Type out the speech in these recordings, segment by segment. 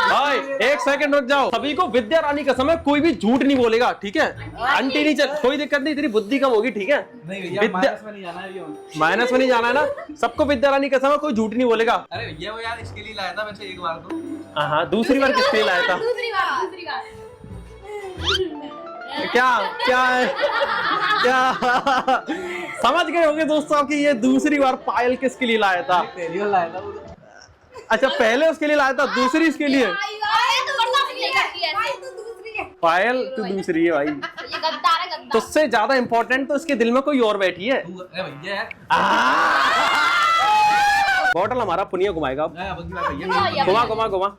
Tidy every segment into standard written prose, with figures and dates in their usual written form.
भाई एक सेकंड रुक जाओ, सभी को विद्या रानी कसम है, कोई भी झूठ नहीं बोलेगा, ठीक है? आंटी नहीं चल, कोई दिक्कत नहीं, तेरी बुद्धि कम होगी, ठीक है? नहीं भैया, माइनस में नहीं जाना है अभी। माइनस में नहीं जाना है ना, सबको विद्या रानी कसम है, कोई झूठ नहीं बोलेगा। अरे भैया वो यार इसके लिए लाया था वैसे एक बार तो। हाँ, दूसरी बार किसके लिए लाया था? दूसरी बार क्या क्या है क्या समझ गए होंगे दोस्तों कि ये दूसरी बार पायल किसके लिए लाया था? पहली बार लाया था वो। अच्छा, पहले उसके लिए लाया था, दूसरी इसके लिए। पायल तू दूसरी है भाई, ये गद्दार है, गद्दार। तुझसे ज्यादा इम्पोर्टेंट तो इसके दिल में कोई और बैठी है। अरे भैया बॉटल हमारा पुनिया घुमाएगा अब। भैया घुमा घुमा घुमा।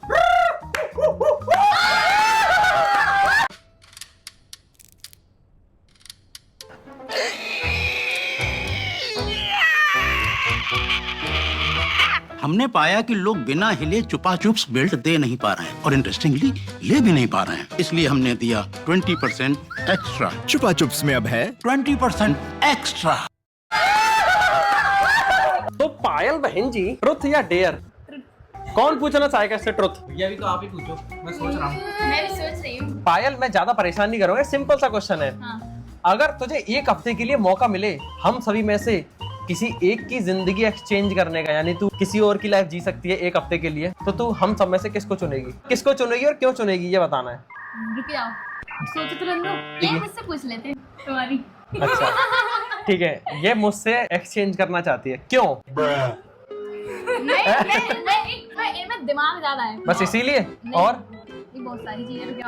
हमने पाया कि लोग बिना हिले चुपाचुप्स बेल्ट दे नहीं पा रहे हैं और इंटरेस्टिंगली ले भी नहीं पा रहे हैं, इसलिए हमने दिया 20% एक्स्ट्रा। चुपा चुप्स में अब है 20% एक्स्ट्रा। तो पायल बहन जी, ट्रुथ या डेयर, कौन पूछना चाहेगा इससे ट्रुथ? भैया अभी तो आप ही पूछो, मैं सोच रहा हूँ। मैं भी सोच रही हूँ। पायल, मैं ज्यादा परेशान नहीं करूंगा, सिंपल सा क्वेश्चन है। हाँ। अगर तुझे एक हफ्ते के लिए मौका मिले हम सभी में से किसी एक की जिंदगी एक्सचेंज करने का, यानी तू किसी और की लाइफ जी सकती है एक हफ्ते के लिए, तो तू हम सब में से किसको चुनेगी? किसको चुनेगी और क्यों चुनेगी, ये बताना है। रुक जाओ, सोचो तो लो, ये मुझसे पूछ लेते तुम्हारी। अच्छा ठीक है, ये मुझसे एक्सचेंज करना चाहती है, क्यों? नहीं, इनमें दिमाग ज्यादा है बस इसीलिए? और ये बहुत सारी चीजें क्या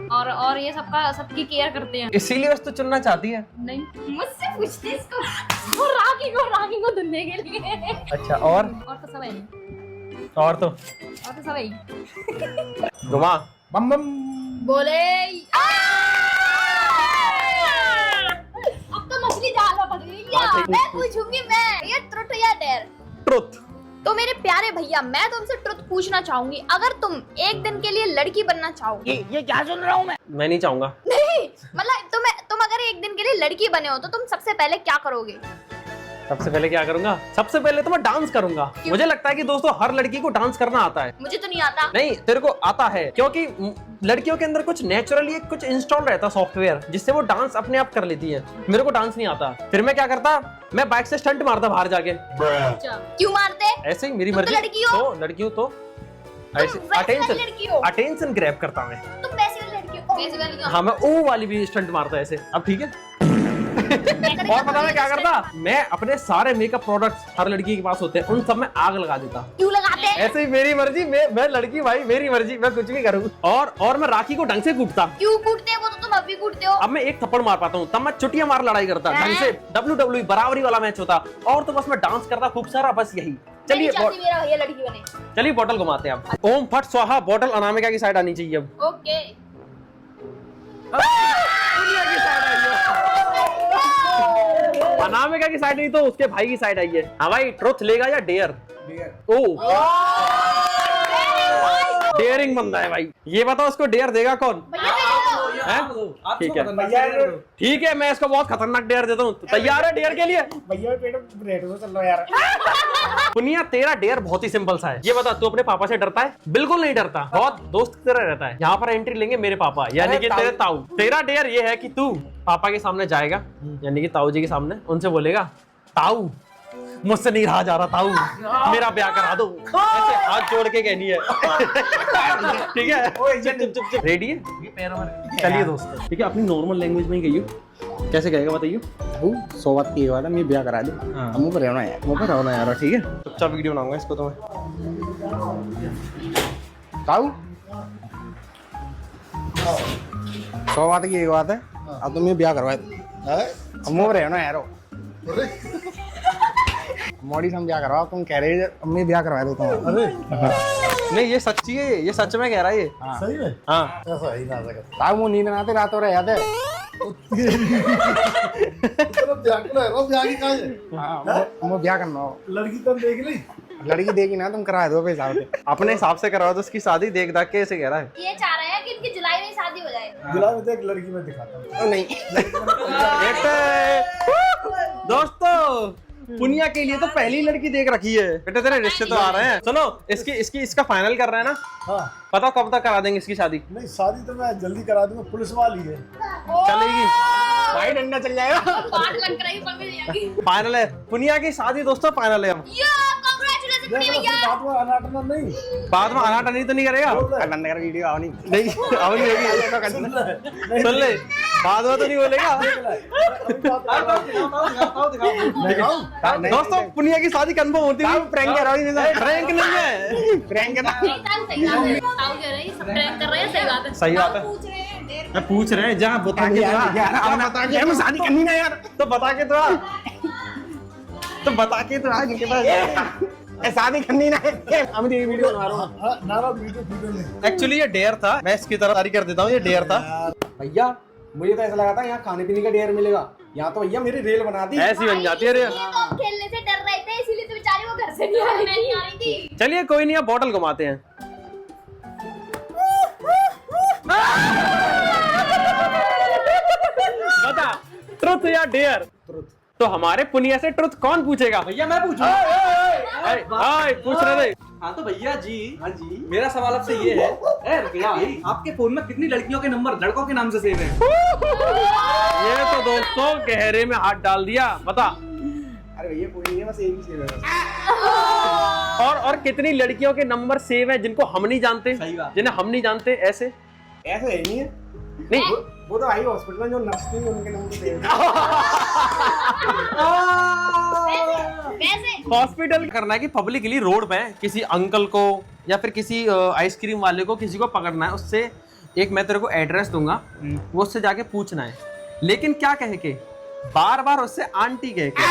और ये सबकी केयर करते हैं, इसीलिए बस तू चुनना चाहती है? नहीं, मुझसे पूछते इसको राखी को धुलने के लिए। अच्छा, और तो सब है, और तो सब है। घुमा। बम बम। बोले अब तो मछली जाल में पड़ गई क्या? मैं पूछूंगी, मैं ये ट्रुथ या डेयर? ट्रुथ। तो मेरे प्यारे भैया, मैं तुमसे ट्रुथ पूछना चाहूंगी, अगर तुम एक दिन के लिए लड़की बनना चाहोगे। ये क्या सुन रहा हूँ मैं नहीं चाहूंगा। नहीं, मतलब तुम अगर एक दिन के लिए लड़की बने हो तो तुम सबसे पहले क्या करोगे? सबसे पहले क्या करूंगा? सबसे पहले तो मैं डांस करूंगा। मुझे लगता है कि दोस्तों हर लड़की को डांस करना आता है। मुझे तो नहीं आता। नहीं, तेरे को आता है, क्योंकि लड़कियों के अंदर कुछ नेचुरली कुछ इंस्टॉल रहता है सॉफ्टवेयर, जिससे वो डांस अपने आप कर लेती है। मेरे को डांस नहीं आता, फिर मैं क्या करता? मैं बाइक से स्टंट मारता बाहर जाके। क्यों मारते? ऐसे ही, मेरी तुम तो मर्जी। लड़की हो। तो लड़की हो तो अटेंशन ग्रैब करता मैं। तुम वैसी वाली लड़की हो। वैसी वाली हाँ, मैं ओ वाली भी स्टंट मारता ऐसे। अब ठीक है। और पता मैं क्या करता? मैं अपने सारे मेकअप प्रोडक्ट्स हर लड़की के पास होते हैं, उन सब में आग लगा देता। क्यों लगाते? ऐसे ही मेरी मर्जी, मैं लड़की भाई, मेरी मर्जी, मैं कुछ भी करूँ। और मैं राखी को ढंग से कूटता। क्यों कूटते हो? वो तो तुम अभी कूटते हो। अब मैं एक थप्पड़ मार पाता हूँ, तब मैं चुटिया मार लड़ाई करता ढंग से। WWE बराबरी वाला मैच होता, और तो बस मैं डांस करता खूब सारा, बस यही। चलिए मेरा भैया लड़की बने। चलिए बॉटल घुमाते हैं अब। ओम फट स्वाहा, बॉटल अनामिका की साइड आनी चाहिए अब। ओके। अनामिका की साइड नहीं तो उसके भाई की साइड आई है। हाँ भाई, ट्रुथ लेगा या डेयर? ओ डेयरिंग बंदा है भाई। ये बताओ उसको डेयर देगा कौन? ठीक है, ठीक है, मैं इसको बहुत खतरनाक डेयर देता हूँ। तैयार है डेयर के लिए? पुनिया, तेरा डेयर बहुत ही सिंपल सा है। ये बता, तू अपने पापा से डरता है? बिल्कुल नहीं डरता, बहुत दोस्त की तरह रहता है। यहाँ पर एंट्री लेंगे मेरे पापा, यानी कि तेरे ताऊ। तेरा डेयर ये है कि तू पापा के सामने जाएगा, यानी कि ताऊ जी के सामने, उनसे बोलेगा, ताऊ मुझसे नहीं रहा जा रहा, ताऊ मेरा ब्याह करा दो। ऐसे हाथ जोड़ के कहनी है। ठीक है, चुप। रेडी है? चलिए दोस्तों, ठीक है, अपनी नॉर्मल लैंग्वेज में ही कहियो। कैसे कहेगा बताइए? सौ बात की बात है, मैं ब्याह करा दे। मुंह पर रहना यार, ठीक है? चुपचाप वीडियो बनाऊंगा इसको तो मैं। ताऊ, 100 बात की एक बात है, अब तुम ये ब्याह करवाए। मुंह पर रहना यार, मोड़ी से हम ब्याह करवाओ। तुम कह रहे अम्मी ब्याह करवा दो तुम। अरे नहीं, ये सच्ची है, ये सच में कह रहा है ये। सही में? हाँ। ऐसा ही ना सके। ताऊ मुंह नींद ना आते, रात हो रहा याद है? ब्याह करना हो, लड़की तो देख ली, लड़की देखी ना, तुम करा दो हिसाब से। अपने हिसाब से करवा दो उसकी शादी, देख दाख के ऐसे कह रहा है। ये चाह रहे हैं कि इनकी जुलाई में शादी हो जाए। जुलाई में तो एक लड़की में दिखाता हूँ। नहीं दोस्तों पुनिया के लिए तो पहली लड़की देख रखी है बेटा, तेरे रिश्ते तो आ रहे हैं। सुनो इसका फाइनल कर रहे हैं ना, हाँ पता कब तक करा देंगे इसकी शादी? नहीं शादी तो मैं जल्दी करा दूंगा, पुलिस वाली है। चलेगी भाई, डंडा चल जाएगा। पाठ लग कराई पकड़ जाएगी। फाइनल है पुनिया की शादी दोस्तों, फाइनल है। हम कांग्रेचुलेशन देखो, भैया। बात में अनाटना नहीं। बाद में आना तो नहीं करेगा, बंद कर वीडियो आओ नहीं नहीं अब नहीं होगी। सुन ले, बाद में तो नहीं बोलेगा। दोस्तों पुनिया की शादी कंफर्म होती है। प्रैंक कर रहा हूँ, प्रैंक नहीं है, प्रैंक कर सही बात है। ताऊ कह रहे हैं सब प्रैंक कर रहे हैं, सही बात है। सही बात है। पूछ रहे हैं देर मैं पूछ रहे हैं, जहाँ बता के यार शादी करनी ना यार, तो बता के तो आ, तो बता के तो आ इनके पास। शादी करनी ना हम ये वीडियो बना रहा हूँ। नारा वीडियो नहीं। एक्चुअली ये डेयर था, मैं इसकी तरफ जारी कर देता हूँ, ये डेयर था। भैया मुझे तो ऐसा लगा था यहाँ खाने पीने का डेयर मिलेगा, यहाँ तो भैया मेरी रेल बना दी। ऐसी बन जाती है रे। ये तो खेलने से डर रहे थे, इसीलिए तो बेचारी वो घर से नहीं आ रही थी। चलिए कोई नहीं, अब बॉटल घुमाते हैं। बता ट्रुथ या डेयर? तो हमारे पुनिया से ट्रुथ कौन पूछेगा? भैया मैं पूछूं? पूछ रहे थे। हाँ तो भैया जी, हाँ जी, मेरा सवाल आपसे ये है, भैया आपके फोन में कितनी लड़कियों के नंबर लड़कों के नाम से सेव है? ये तो दोस्तों गहरे में हाथ डाल दिया। बता। अरे भैया कोई नहीं है, बस एक ही सेव है। और कितनी लड़कियों के नंबर सेव है जिनको हम नहीं जानते, सही बात। जिन्हें हम नहीं जानते? ऐसे ऐसा है नहीं है, नहीं, वो तो आई हॉस्पिटल में जो नर्स थी उनके नंबर सेव है। वैसे हॉस्पिटल करना है कि पब्लिकली रोड पे किसी अंकल को या फिर किसी आइसक्रीम वाले को किसी को पकड़ना है, उससे एक मैं तेरे को एड्रेस दूंगा, वो उससे जाके पूछना है। लेकिन क्या कहे के, बार बार उससे आंटी कहे के।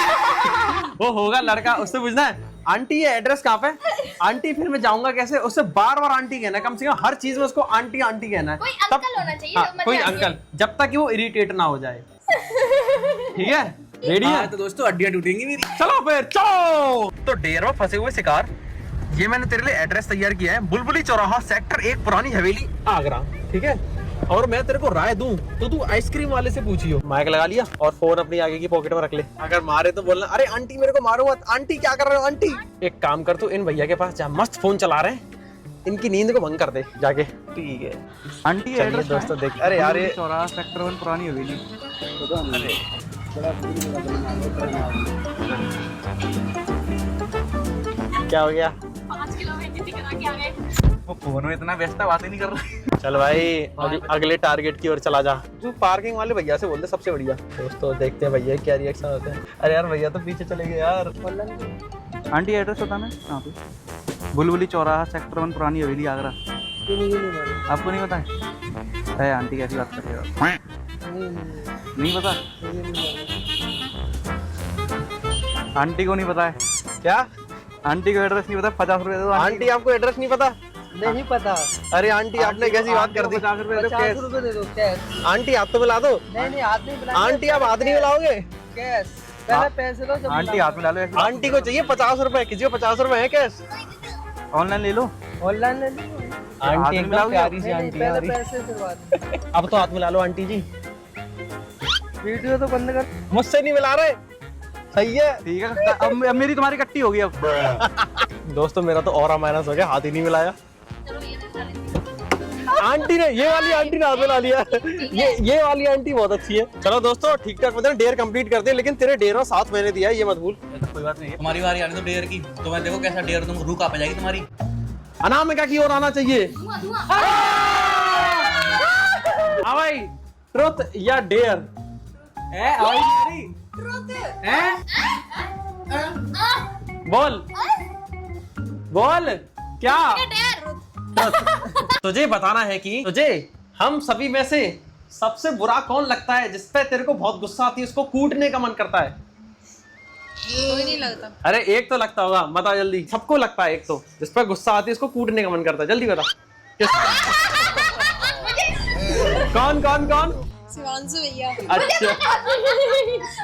वो होगा लड़का, उससे पूछना है आंटी ये एड्रेस कहाँ पे? आंटी फिर मैं जाऊंगा कैसे? उससे बार बार आंटी कहना है, कम से कम हर चीज में उसको आंटी आंटी कहना है। कोई अंकल होना चाहिए, हाँ, जो मजे कोई आती है। अंकल, जब तक कि वो इरिटेट ना हो जाए। ठीक है, रेडी है? तो दोस्तों हड्डियां टूटेंगी मेरी। चलो फिर चलो। तो डेयर में फंसे हुए शिकार, ये मैंने तेरे लिए एड्रेस तैयार किया है, बुलबुली चौराहा सेक्टर 1 पुरानी हवेली आगरा। ठीक है, और मैं तेरे को राय दूं तो तू आइसक्रीम वाले से पूछियो। माइक लगा लिया और फोन अपनी आगे की पॉकेट में रख ले, अगर मारे तो बोलना अरे आंटी मेरे को मारो मत। आंटी क्या कर रहे हो आंटी? एक काम कर, तू इन भैया के पास जा, मस्त फोन चला रहे हैं, इनकी नींद को भंग कर दे जाके। ठीक है आंटी एड्रेस दोस्तों देख, अरे यार ये चौराहा सेक्टर 1 पुरानी हवेली। क्या हो गया? 5 किलो में जितनी करा के आ गए। वो फोन में इतना व्यस्त है, बात ही नहीं कर रहा। चल भाई अगले टारगेट की ओर चला जा। तू पार्किंग वाले भैया से बोल दे, सबसे बढ़िया। दोस्तों देखते हैं भैया क्या रिएक्शन होते हैं। अरे यार भैया तो पीछे चले गए यार। आंटी एड्रेस बताना कहाँ पे? बुलबुली चौराहा सेक्टर 1 पुरानी हवेली आगरा। आपको नहीं पता है? अरे आंटी कैसी बात कर रहे हो? नहीं पता? आंटी को नहीं पता है क्या? आंटी को एड्रेस नहीं पता? 50 रुपए दे दो। आंटी आपको एड्रेस नहीं पता? नहीं पता। अरे आंटी आपने कैसी बात कर दी? 50 रुपए दे दो 50 कैश। रुपए दे दो कैश। आंटी आप तो मिला दो। नहीं हाथ नहीं मिलाएंगे। आंटी आप हाथ नहीं मिलाओगे? कैश पहले पैसे दो जब आंटी हाथ में ला लो। आंटी को चाहिए 50 रुपए, किसी को 50 रुपए है कैश? ऑनलाइन ले लो। ऑनलाइन ले लो। आंटी एकदम मिलाओगे? प्यारी सी नहीं आंटी है पहले हमारी। पैसे फिर बाद में। अब तो हाथ मिला लो आंटी जी। वीडियो तो बंद कर। मुझसे नहीं मिला रहे, सही है। ठीक है, अब मेरी तुम्हारी कट्टी होगी अब। दोस्तों मेरा तो और माइनस हो गया, हाथ ही नहीं मिलाया। चलो ये तो खा लेते हैं। आंटी ने, ये वाली आंटी ने हाथ मिला लिया। ये वाली आंटी बहुत अच्छी है। चलो दोस्तों ठीक ठाक, मतलब डेयर कंप्लीट करते हैं, लेकिन तेरे डेयर में 7 महीने दिया है, ये मत भूल। कोई बात नहीं है। तुम्हारी बारी आने दो डेयर की, तो मैं देखो कैसा डेयर दूंगा, रूह कांप जाएगी तुम्हारी। अनामिका की ओर आना चाहिए। धुआं धुआं। हाँ भाई, ट्रुथ या डेयर? बोल बोल क्या? तुझे बताना है कि तुझे हम सभी में से सबसे बुरा कौन लगता है, जिसपे तेरे को बहुत गुस्सा आती है, उसको कूटने का मन करता है? कोई नहीं लगता। अरे एक तो लगता होगा, बता जल्दी। सबको लगता है एक तो, जिसपे गुस्सा आती है उसको कूटने का मन करता है। जल्दी बता कौन कौन कौन? शिवांशु भैया। अच्छा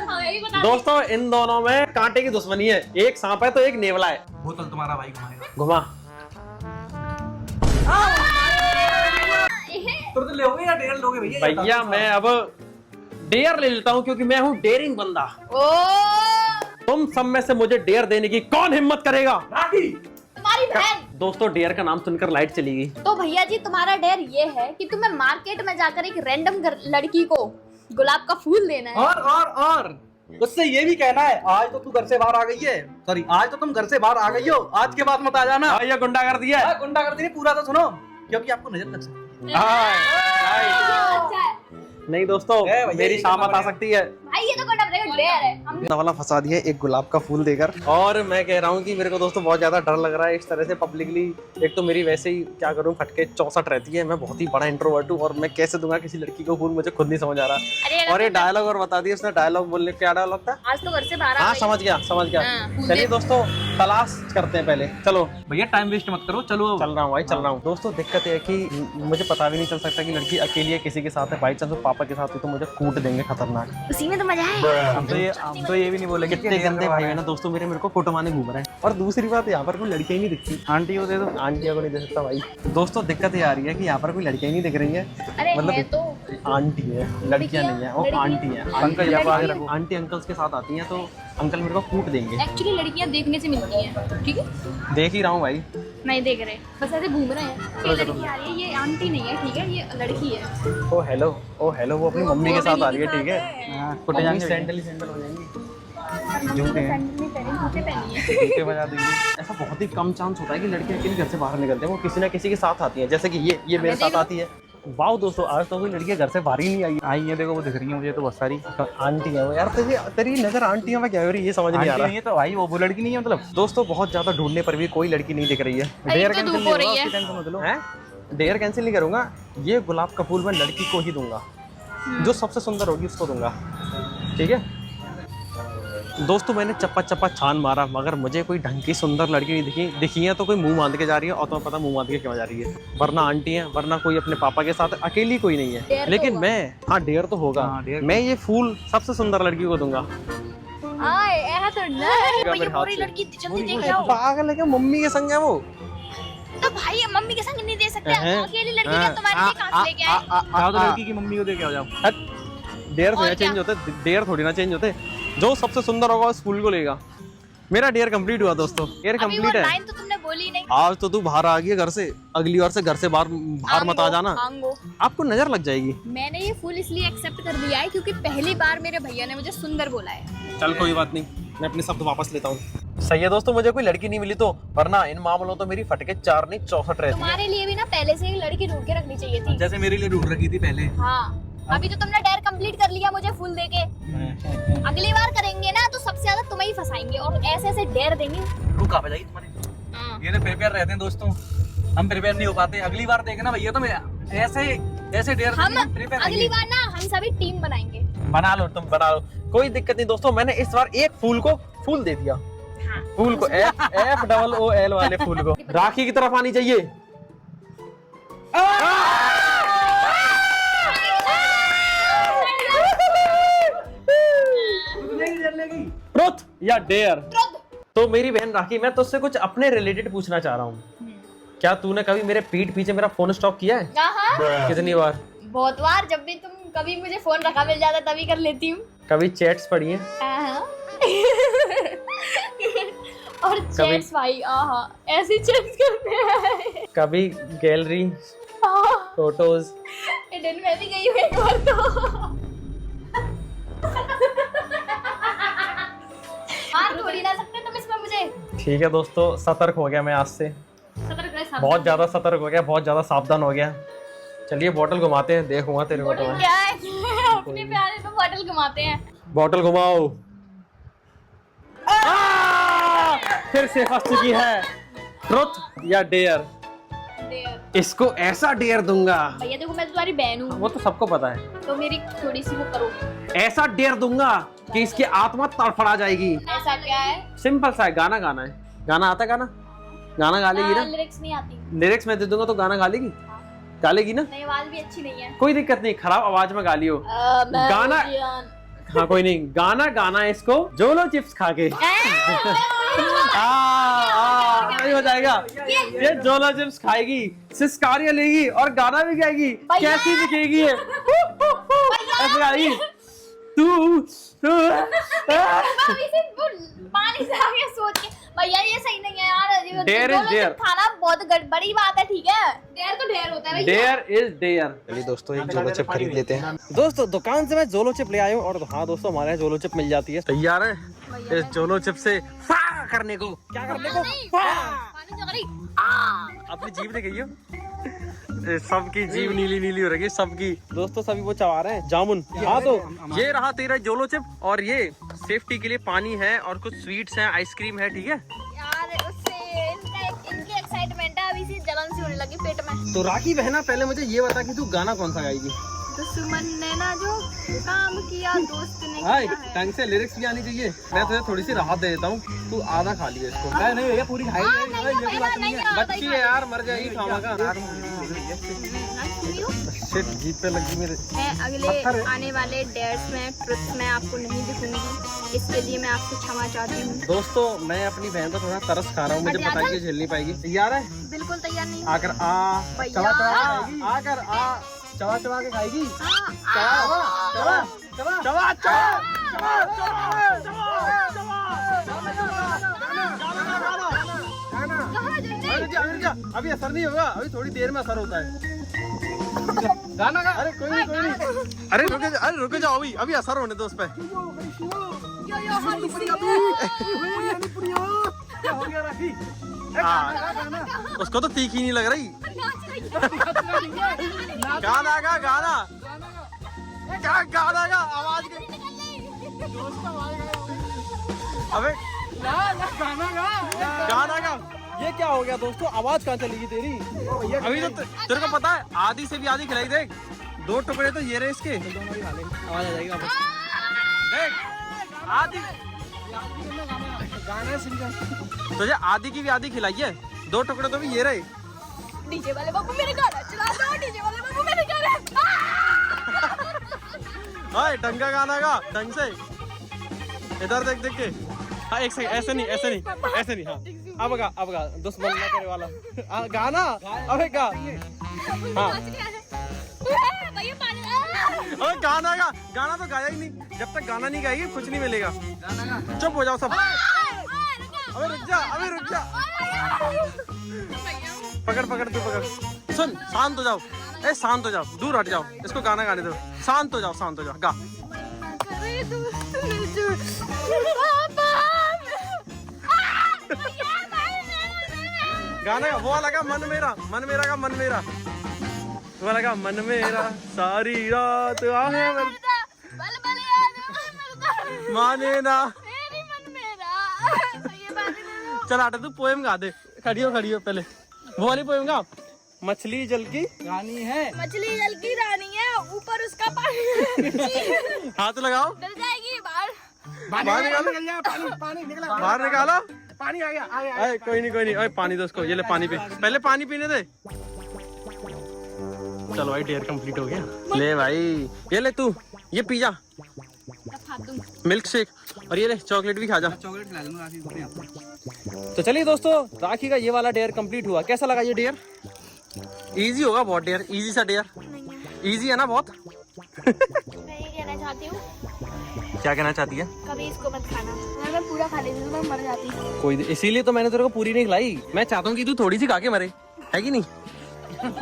हाँ यही बता। दोस्तों इन दोनों में कांटे की दुश्मनी है, एक सांप है तो एक नेवला है। बोतल तुम्हारा भाई घुमाएगा। घुमा। तो लोगे या डेयर लोगे भैया? भैया मैं अब डेयर ले लेता हूँ, क्योंकि मैं हूँ डेयरिंग बंदा। ओ तुम सब में से मुझे डेयर देने की कौन हिम्मत करेगा? तुम्हारी बहन। दोस्तों डेयर का नाम सुनकर लाइट चली गई। तो भैया जी तुम्हारा डेयर ये है कि तुम्हें मार्केट में जाकर एक रैंडम लड़की को गुलाब का फूल देना है। और उससे ये भी कहना है आज तो तू घर से बाहर आ गई है, सॉरी आज तो तुम घर से बाहर आ गई हो, आज के बाद मत आ जाना। ये गुंडा कर दिया है। गुंडा कर दी पूरा तो सुनो, क्योंकि आपको नजर लग सकती है। अच्छा है। नहीं दोस्तों भैया, मेरी ये शामत आ सकती है। भाई ये तो कोई डेयर है। हम वाला फंसा दिया एक गुलाब का फूल देकर। और मैं कह रहा हूँ कि मेरे को दोस्तों बहुत ज्यादा डर लग रहा है इस तरह से पब्लिकली। एक तो मेरी वैसे ही क्या करूँ फटके 64 रहती है, मैं बहुत ही बड़ा इंट्रोवर्ट हूँ और मैं कैसे दूंगा किसी लड़की को फूल, मुझे खुद नहीं समझ आ रहा। अरे और ये डायलॉग और बता दिया उसने, डायलॉग बोलने क्या डायलॉग था? आज तो घर से बाहर आ हाँ गई। समझ गया। हाँ, चलिए दोस्तों तलाश करते हैं पहले, चलो। भैया टाइम वेस्ट मत करो, चलो। चल रहा हूँ भाई, चल रहा हूँ। दोस्तों दिक्कत ये है कि मुझे पता भी नहीं चल सकता कि लड़की अकेली है किसी के साथ है। बाई चांस पापा के साथ है तो मुझे कूट देंगे खतरनाक। उसी में तो मजा है। हम तो ये भी नहीं बोलेंगे कितने गंदे भाई है ना दोस्तों मेरे को कोटमाने घूम रहे हैं। और दूसरी बात यहाँ पर कोई लड़कियां ही नहीं दिखती। आंटी को दे दो। आंटियों को नहीं दे सकता भाई। दोस्तों दिक्कत ये आ रही है कि यहाँ पर कोई लड़कियां ही नहीं दिख रही है। अरे मतलब है तो आंटी है, लड़कियां नहीं है, वो लड़कियां? आंटी है। अंकल यहाँ पर आगे रखो। आंटी अंकल्स के साथ आती हैं तो अंकल मेरे को कूट देंगे। एक्चुअली लड़कियां देखने से मिलती हैं, ठीक है? देख ही रहा हूँ भाई। नहीं देख रहे, बस ऐसे घूम रहे हैं। ये लड़की आ रही है, ये आंटी नहीं है, ठीक है? ये लड़की है। ओ हेलो वो अपनी मम्मी के साथ आ रही है, ठीक है? फुटे अपनी जाएंगे सैंडल ही सैंडल हो जाएंगी। जूते नहीं पहने, जूते पहनी है। जूते बजा देंगे। ऐसा बहुत ही कम चांस होता है कि लड़कियां अकेली घर से बाहर निकलते हैं, वो किसी ना किसी के साथ आती हैं। जैसे कि ये मेरे साथ आती है। वाह दोस्तों आज तो कोई लड़कियां घर से बाहर ही नहीं आई। आई है देखो, वो दिख रही है मुझे तो बहुत सारी। आंटी है वो यार, तेरी नजर आंटियों में क्या हो रही है ये समझ नहीं आ आंटी रहा। नहीं है तो भाई वो लड़की नहीं है मतलब। दोस्तों बहुत ज्यादा ढूंढने पर भी कोई लड़की नहीं दिख रही है। अरे डेयर तो कैंसिल धूप नहीं हो रही होगा, है। उसकी टेंशन मत लो। हैं? डेयर कैंसिल नहीं करूंगा, ये गुलाब का फूल मैं लड़की को ही दूंगा, जो सबसे सुंदर होगी उसको दूंगा, ठीक है? दोस्तों मैंने चप्पा छान मारा मगर मुझे कोई ढंग की सुंदर लड़की नहीं दिखी है। तो कोई मुंह बांध के जा रही है और तुम्हें पता मुंह बांध के क्यों जा रही है, वरना आंटी है, वरना कोई अपने पापा के साथ, अकेली कोई नहीं है। डेयर तो लेकिन होगा। मैं, हाँ डेयर तो होगा, हाँ, डेयर। मैं ये फूल सबसे सुंदर लड़की को दूंगा। आए ऐसा तो नहीं। मेरे हाथ पूरी से। लड़की जल्दी देख जाओ। पागल है क्या? मम्मी के संग है वो। तो भाई मम्मी के संग नहीं दे सकते, हैं? अकेली लड़की का तुम्हारे लिए कहां से लेके आए? जाओ तो लड़की की मम्मी को दे के आ जाओ। डेयर और थोड़ी क्या? चेंज होते, डेयर थोड़ी ना चेंज होते। जो सबसे सुंदर होगा उस फूल को लेगा। मेरा डेयर कंप्लीट हुआ दोस्तों, डेयर अभी वो कंप्लीट है। लाइन तो तुमने बोली नहीं। आज तो तू बाहर आ गई है घर से, अगली बार से घर से बाहर मत आ जाना, मांगो। आपको नजर लग जाएगी। मैंने ये फूल इसलिए एक्सेप्ट कर लिया है क्योंकि पहली बार मेरे भैया ने मुझे सुंदर बोला है। चल कोई बात नहीं, मैं अपने शब्द वापस लेता हूँ। सही है दोस्तों, मुझे कोई लड़की नहीं मिली तो, वरना इन मामलों तो मेरी फटके 4 नहीं 64 रहती है। तुम्हारे लिए भी ना पहले से ही लड़की ढूंढ के रखनी चाहिए थी। जैसे मेरे लिए ढूंढ रखी थी पहले। हाँ अभी तो तुमने डेयर कंप्लीट कर लिया मुझे फूल देके। अगली बार करेंगे ना तो सबसे ज्यादा तुम्हें ही फंसाएंगे और ऐसे ऐसे डेयर देंगे। रुक आ जाएगी तुम्हारी। हाँ। ये तो प्रिपेयर रहते हैं दोस्तों, हम प्रिपेयर नहीं हो पाते। अगली बार देखना भैया, तो मैं ऐसे डेयर हम अगली बार ना हम सभी टीम बनाएंगे। बना लो, तुम बना लो, कोई दिक्कत नहीं दोस्तों। मैंने इस बार एक फूल को फूल दे दिया, हाँ। फूल को FOOL वाले फूल को राखी की तरफ आनी चाहिए। ट्रुथ या डेयर? तो मेरी बहन राखी, मैं तुझसे कुछ अपने रिलेटेड पूछना चाह रहा हूँ। क्या तूने कभी मेरे पीठ पीछे मेरा फोन स्टॉक किया है? हाँ। कितनी बार? बहुत बार, जब भी तुम कभी मुझे फोन रखा मिल जाता तभी कर लेती हूँ। कभी चैट्स पढ़ी है? हाँ। और चैट्स भाई, आहा ऐसी चैट्स करते हैं। कभी गैलरी हाँ। फोटोज? हिडन में भी गई हूँ एक बार तो। हाँ थोड़ी ना सकते तुम इसमें मुझे। ठीक है दोस्तों, सतर्क हो गया मैं आज से, सतर्क रहे, सावधान। बहुत ज्यादा सतर्क हो गया, बहुत ज्यादा सावधान हो गया। चलिए बोतल घुमाते हैं, देखूंगा तेरे को। बॉटल क्या है? अपने प्यारे पे बॉटल घुमाते हैं। बॉटल घुमाओ। फिर से फंस चुकी है। ट्रुथ या डेयर? डेयर। इसको ऐसा डेयर दूंगा, भैया देखो मैं तो तुम्हारी बहन हूँ, वो तो सबको पता है। तो मेरी थोड़ी सी वो करो। ऐसा डेयर दूंगा कि इसकी आत्मा तड़फड़ा जाएगी। ऐसा क्या है? सिंपल सा है, गाना गाना है। गाना आता है? गाना गा लेगी ना? लिरिक्स नहीं आती। लिरिक्स मैं दे दूंगा तो गाना गा लेगी? गा लेगी ना? नहीं, आवाज भी अच्छी नहीं है। कोई दिक्कत नहीं, खराब आवाज में गा लियो। गाना, हाँ कोई नहीं, गाना गाना है इसको जोलो चिप्स खा के। नहीं हो जाएगा। ये जोलो चिप्स खाएगी, सिस्कारियां लेगी और गाना भी गाएगी। कैसी दिखेगी ये? ऐसे गाएगी। अभी से वो पानी से आगे सोच के भैया ये सही नहीं है यार। Dare is जोलो dare. चिप खाना बहुत बड़ी बात है, ठीक है। डेयर तो डेयर होता है भैया। Dare is dare. चलिए दोस्तों एक जोलो चिप खरीद लेते हैं। दोस्तों दुकान से मैं जोलो चिप ले आया हूँ, और हाँ दोस्तों हमारे यहाँ जोलो चिप मिल जाती है। तैयार है इस जोलो चिप से फायर करने को? क्या करने को? पानी जो करी अपनी जीभ ने गई हो? सबकी जीभ नीली नीली हो रही है सबकी। दोस्तों सभी वो चबा रहे हैं जामुन। हाँ तो ये रहा तेरा जोलो चिप, और ये सेफ्टी के लिए पानी है और कुछ स्वीट्स हैं, आइसक्रीम है, ठीक है। यार उससे इनकी एक्साइटमेंट है, अभी से जलन सी होने लगी पेट में। तो राखी बहना पहले मुझे ये बता कि तू गाना कौन सा गाएगी? दुश्मन ने ना जो काम किया दोस्त ने हाय किया है। ढंग से लिरिक्स भी आनी चाहिए। मैं तुझे थोड़ी सी राहत दे देता हूँ, तू आधा खा लिया इसको। नहीं ये पूरी खाई हाँ, नहीं, नहीं, बच्ची है यार, मर जाएगी खावागा। शिट जीप पे लगी मेरे। मैं अगले आने वाले डेट्स में ट्रुथ में आपको नहीं दिखूंगी, इसके लिए मैं आपसे क्षमा चाहती हूँ। दोस्तों मैं अपनी बहन को थोड़ा तरस खा रहा हूँ, मुझे मजा पता है आता कि झेल नहीं पाएगी। तैयार है? बिल्कुल तैयार नहीं। आकर आ भैया। चबा चबा के खाएगी। आकर आ चबा चबा के खाएगी। हाँ, चबा चबा चबा चबा चबा अभी असर नहीं होगा, अभी थोड़ी देर में असर होता है। गाना गा। अरे कोई नहीं कोई नहीं। अरे रुक जाओ, अभी असर होने दो उस पे। क्या हो गया राखी? उसको तो तीखी नहीं लग रही। गाना गा गाना गाना गा आवाज के। अबे गाना गा। ये क्या हो गया दोस्तों, आवाज कहाँ चली गई तेरी? अभी तो तेरे को पता है आधी से भी आधी खिलाई। देख 2 टुकड़े तो ये रहे इसके, आवाज आ जाएगी वापस। देख आधी गाना तुझे आधी की भी आधी खिलाई है, 2 टुकड़े तो भी ये रहे। डीजे वाले बाबू मेरे गाना चला दो, डीजे वाले बाबू मेरे गाना। हाय ढंग का गाना गा, ढंग से। इधर देख देख के। हाँ एक सेकंड, ऐसे नहीं ऐसे नहीं ऐसे नहीं। हाँ अब गा दुश्मन ना करे वाला गाना। अबे गा। हाँ भैया पानी। अबे गाना गा। गाना तो गाया ही नहीं, जब तक गाना नहीं गाएगी कुछ नहीं मिलेगा। चुप हो जाओ सब। अबे रुक जा। पकड़ तू पकड़। सुन शांत हो जाओ, शांत हो जाओ, दूर हट जाओ, इसको गाना गाने दो। शांत हो जाओ गा। गाना वो लगा मन मेरा का मन मेरा, वो लगा मन मेरा सारी रात आहे माने ना। चल आटा तू पोएम गा दे। खड़ी हो पहले वो वाली पोएम गा। मछली जल की रानी है, मछली जल की रानी है, ऊपर उसका पानी हाथ लगाओ, डल जाएगी बाहर निकालो, पानी निकला, बाहर निकालो। पानी आ गया। अरे कोई नहीं अरे पानी दो उसको। ये ले पानी पे, पहले पानी पीने दे। चलो भाई डेयर कंप्लीट हो गया। ले भाई ये ले तू, ये पी जा मिल्क शेक, और ये ले चॉकलेट भी खा जा। चॉकलेट खिला दूंगा। तो चलिए दोस्तों राखी का ये वाला डेयर कंप्लीट हुआ। कैसा लगा ये डेयर? इजी होगा बहुत डेयर, इजी सा डेयर। इजी है ना बहुत? मैं ये कहना चाहती हूँ, क्या कहना चाहती है? कभी इसको मत खाना, अगर मैं पूरा खा लेती तो मैं मर जाती। कोई इसीलिए तो मैंने तेरे को पूरी नहीं खिलाई। मैं चाहता हूँ कि तू थोड़ी सी खा के मरे, है कि नहीं?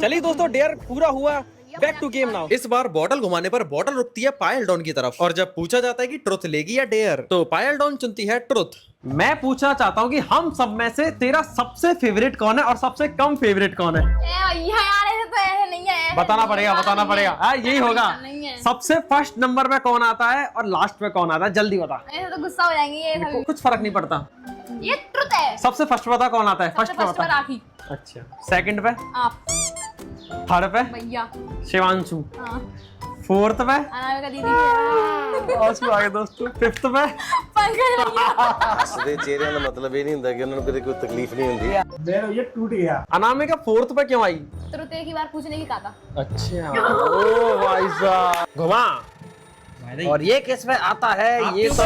चलिए दोस्तों डेयर पूरा हुआ। Back to game now. इस बार बॉटल घुमाने पर बॉटल रुकती है पायल डॉन की तरफ, और जब पूछा जाता है कि ट्रुथ लेगी या डेयर, तो पायल डॉन चुनती है ट्रुथ। मैं पूछना चाहता हूँ कि हम सब में से तेरा सबसे फेवरेट कौन है और सबसे कम फेवरेट कौन है? यार ऐसे तो ऐसे नहीं है। बताना पड़ेगा। यही होगा। नहीं है। सबसे फर्स्ट नंबर पे कौन आता है और लास्ट में कौन आता है? जल्दी बता। ऐसे तो गुस्सा हो जाएंगे ये सभी। कुछ फर्क नहीं पड़ता। ये ट्रुथ है। सबसे फर्स्ट पता कौन आता है? फर्स्ट पे फर्स्ट पर बता। राखी। अच्छा, सेकंड पे आप। थर्ड पे भैया। शिवांशु। हाँ। फोर्थ पे अनामिका दीदी। और उसको आगे दोस्तों फिफ्थ पे पंकज भैया। हसदे चेहरे का मतलब ये नहीं होता कि उन्होंने कभी कोई तकलीफ नहीं होती। मेरा ये टूट गया। अनामिका फोर्थ पे क्यों आई? ट्रुथ एक ही बार पूछने की कहा था। अच्छा ओ भाई साहब घुमा। और ये किस में आता है? ये तो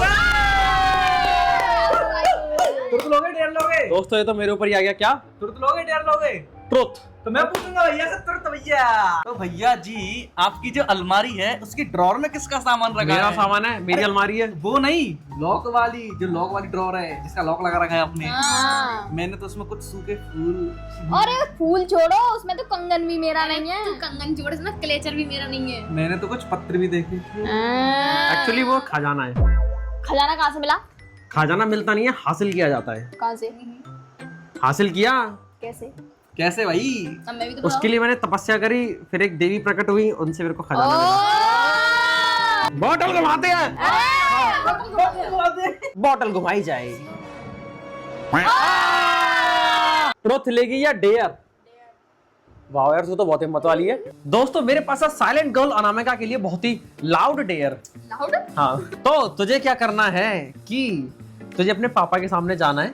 तुरंत लोगे डेयर लोगे? दोस्तों ये तो मेरे ऊपर ही आ गया। क्या? तुरंत लोगे डेयर लोगे? ट्रुथ। तो मैं पूछूंगा भैया से तुरंत भैया। तो भैया जी आपकी जो अलमारी है उसकी ड्रॉर में किसका सामान रखा मेरा है? सामान है, मेरी अलमारी है। वो नहीं, लॉक वाली, जो लॉक वाली ड्रॉर है जिसका लॉक लगा रखा है आपने। हाँ। मैंने तो उसमें कुछ सूखे फूल, और फूल छोड़ो, उसमें तो कंगन भी मेरा नहीं है। तू कंगन छोड़, इसमें क्लेचर भी मेरा नहीं है। मैंने तो कुछ पत्र भी देखे। एक्चुअली वो खजाना है। खजाना कहाँ से मिला? खजाना मिलता नहीं है, हासिल किया जाता है। कहाँ से? हासिल किया कैसे? कैसे भाई? अब मैं भी तो उसके लिए मैंने तपस्या करी, फिर एक देवी प्रकट हुई, उनसे मेरे को खजाना मिला। बॉटल घुमाते हैं, बॉटल घुमाई जाएगी। ट्रुथ लेगी या डेयर? वाह यार, तू तो बहुत हिम्मत वाली है। दोस्तों मेरे पास है साइलेंट गर्ल अनामिका के लिए बहुत ही लाउड डेयर। लाउड? हाँ, तो तुझे क्या करना है कि तुझे अपने पापा के सामने जाना है।